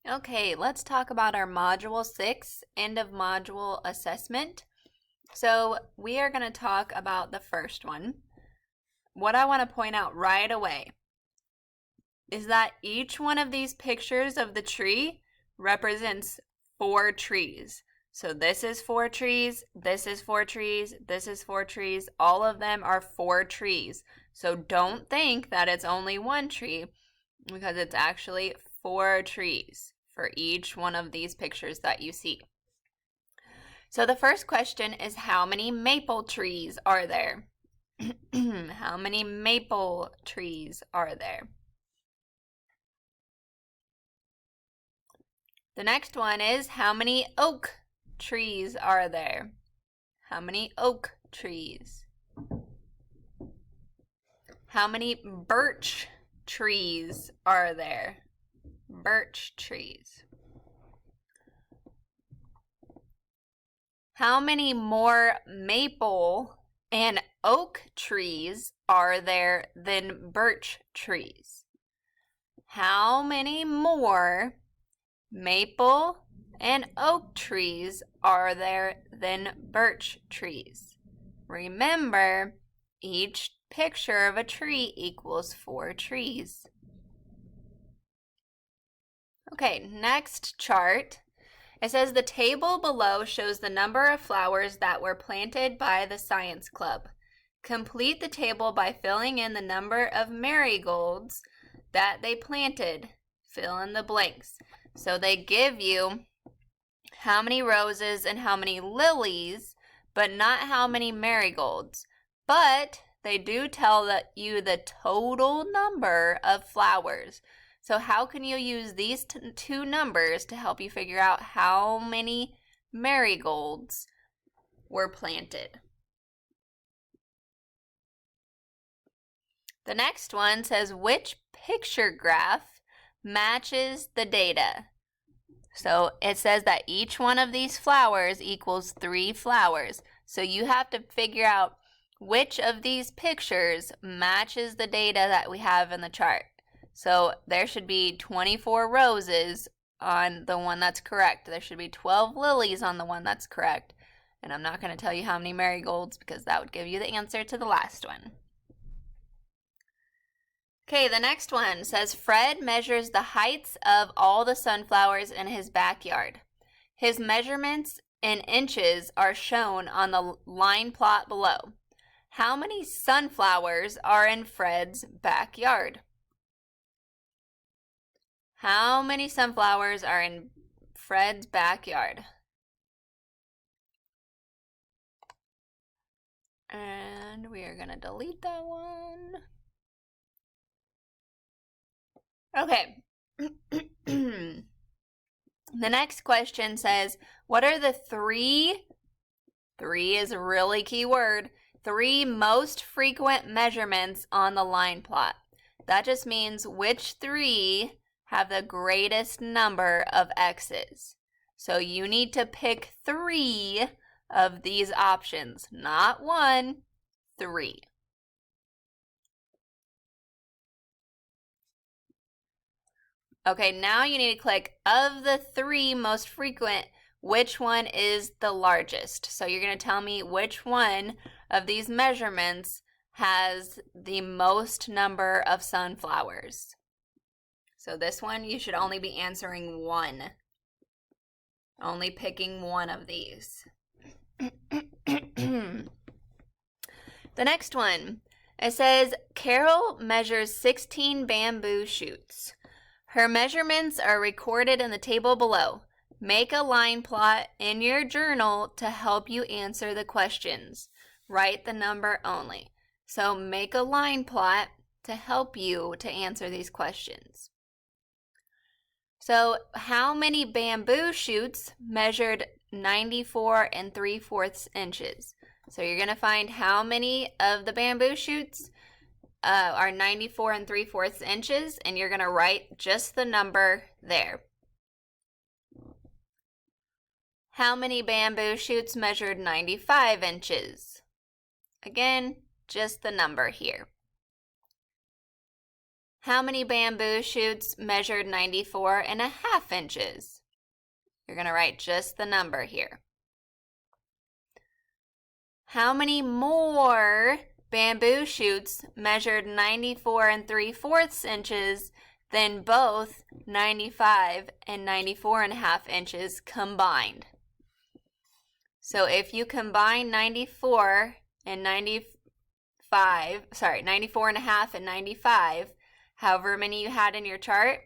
Okay, let's talk about our Module 6 end of module assessment. So we are going to talk about the first one. What I want to point out right away is that each one of these pictures of the tree represents 4 trees. So this is 4 trees, this is 4 trees, this is 4 trees. All of them are 4 trees. So don't think that it's only one tree because it's actually 4 trees for each one of these pictures that you see. So the first question is, how many maple trees are there? How many maple trees are there? The next one is, how many oak trees are there? How many oak trees? How many birch trees are there? Birch trees. How many more maple and oak trees are there than birch trees? How many more maple and oak trees are there than birch trees? Remember, each picture of a tree equals 4 trees. Okay, next chart. It says the table below shows the number of flowers that were planted by the science club. Complete the table by filling in the number of marigolds that they planted. Fill in the blanks. So they give you how many roses and how many lilies, but not how many marigolds. But they do tell you the total number of flowers. So how can you use these two numbers to help you figure out how many marigolds were planted? The next one says, which picture graph matches the data? So it says that each one of these flowers equals 3 flowers. So you have to figure out which of these pictures matches the data that we have in the chart. So there should be 24 roses on the one that's correct. There should be 12 lilies on the one that's correct. And I'm not going to tell you how many marigolds because that would give you the answer to the last one. Okay, the next one says Fred measures the heights of all the sunflowers in his backyard. His measurements in inches are shown on the line plot below. How many sunflowers are in Fred's backyard? How many sunflowers are in Fred's backyard? And we are going to delete that one. Okay. The next question says, what are the three is a really key word, 3 most frequent measurements on the line plot? That just means which 3 have the greatest number of x's. So you need to pick 3 of these options, not 1, 3. Okay, now you need to click, of the 3 most frequent, which one is the largest? So you're going to tell me which one of these measurements has the most number of sunflowers. So this one, you should only be answering 1. Only picking 1 of these. The next one, it says, Carol measures 16 bamboo shoots. Her measurements are recorded in the table below. Make a line plot in your journal to help you answer the questions. Write the number only. So make a line plot to help you to answer these questions. So how many bamboo shoots measured 94 3/4 inches? So you're going to find how many of the bamboo shoots are 94 3/4 inches, and you're going to write just the number there. How many bamboo shoots measured 95 inches? Again, just the number here. How many bamboo shoots measured 94.5 inches? You're going to write just the number here. How many more bamboo shoots measured 94 3/4 inches than both 95 and 94.5 inches combined? So if you combine 94 and 94.5 and 95, however many you had in your chart,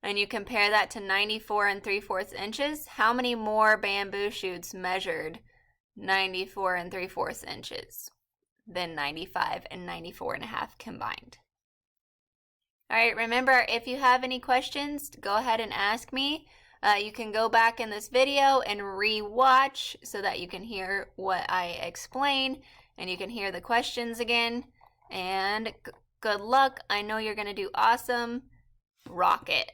and you compare that to 94 3/4 inches, how many more bamboo shoots measured 94 3/4 inches than 95 and 94.5 combined? All right, remember, if you have any questions, go ahead and ask me. You can go back in this video and re-watch so that you can hear what I explain and you can hear the questions again. And good luck. I know you're going to do awesome. Rock it.